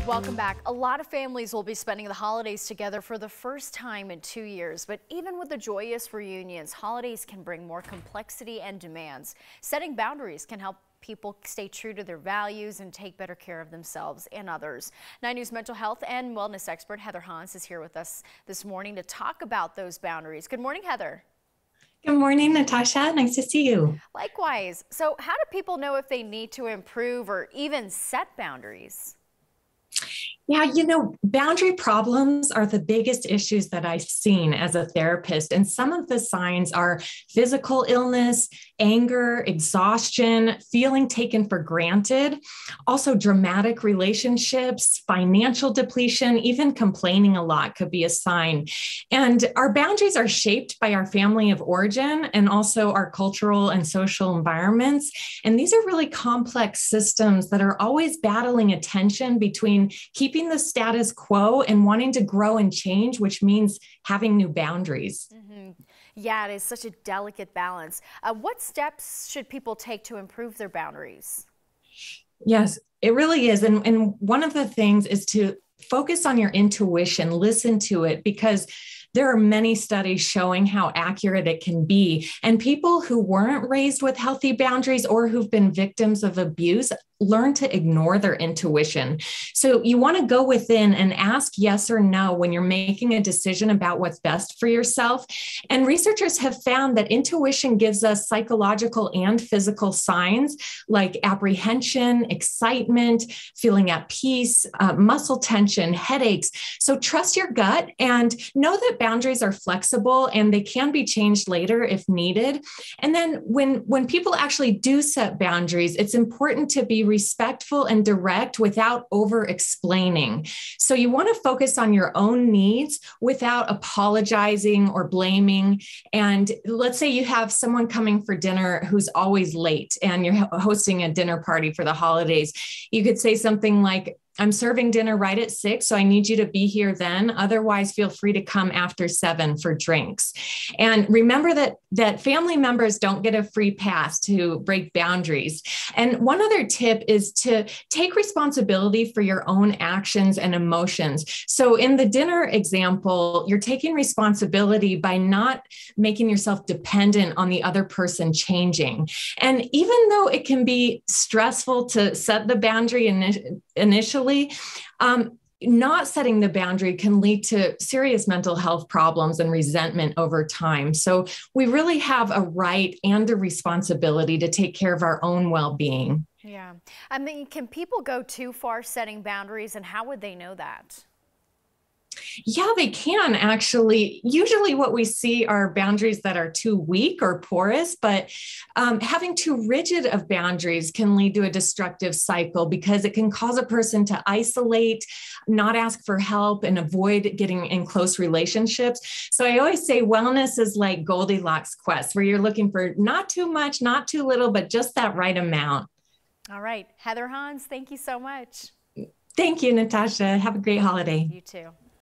Welcome back. A lot of families will be spending the holidays together for the first time in 2 years, but even with the joyous reunions, holidays can bring more complexity and demands. Setting boundaries can help people stay true to their values and take better care of themselves and others. 9 News mental health and wellness expert Heather Hans is here with us this morning to talk about those boundaries. Good morning, Heather. Good morning, Natasha. Nice to see you. Likewise. So how do people know if they need to improve or even set boundaries? Yeah, boundary problems are the biggest issues that I've seen as a therapist. And some of the signs are physical illness, anger, exhaustion, feeling taken for granted, also dramatic relationships, financial depletion, even complaining a lot could be a sign. And our boundaries are shaped by our family of origin and also our cultural and social environments. And these are really complex systems that are always battling a tension between keeping the status quo and wanting to grow and change, which means having new boundaries. Yeah, it is such a delicate balance. What steps should people take to improve their boundaries? Yes, it really is. And one of the things is to focus on your intuition, listen to it, because there are many studies showing how accurate it can be. And people who weren't raised with healthy boundaries or who've been victims of abuse learn to ignore their intuition. So you want to go within and ask yes or no when you're making a decision about what's best for yourself. And researchers have found that intuition gives us psychological and physical signs like apprehension, excitement, feeling at peace, muscle tension, headaches. So trust your gut and know that boundaries are flexible and they can be changed later if needed. And then when people actually do set boundaries, it's important to be respectful and direct without over explaining. So you want to focus on your own needs without apologizing or blaming. And let's say you have someone coming for dinner who's always late and you're hosting a dinner party for the holidays. You could say something like, I'm serving dinner right at 6, so I need you to be here then. Otherwise, feel free to come after 7 for drinks. And remember that family members don't get a free pass to break boundaries. And one other tip is to take responsibility for your own actions and emotions. So in the dinner example, you're taking responsibility by not making yourself dependent on the other person changing. And even though it can be stressful to set the boundary initially, not setting the boundary can lead to serious mental health problems and resentment over time. So we really have a right and a responsibility to take care of our own well-being. Yeah. I mean, can people go too far setting boundaries, and how would they know that? Yeah, they can actually. Usually what we see are boundaries that are too weak or porous, but having too rigid of boundaries can lead to a destructive cycle because it can cause a person to isolate, not ask for help, and avoid getting in close relationships. So I always say wellness is like Goldilocks quest, where you're looking for not too much, not too little, but just that right amount. All right. Heather Hans, thank you so much. Thank you, Natasha. Have a great holiday. You too.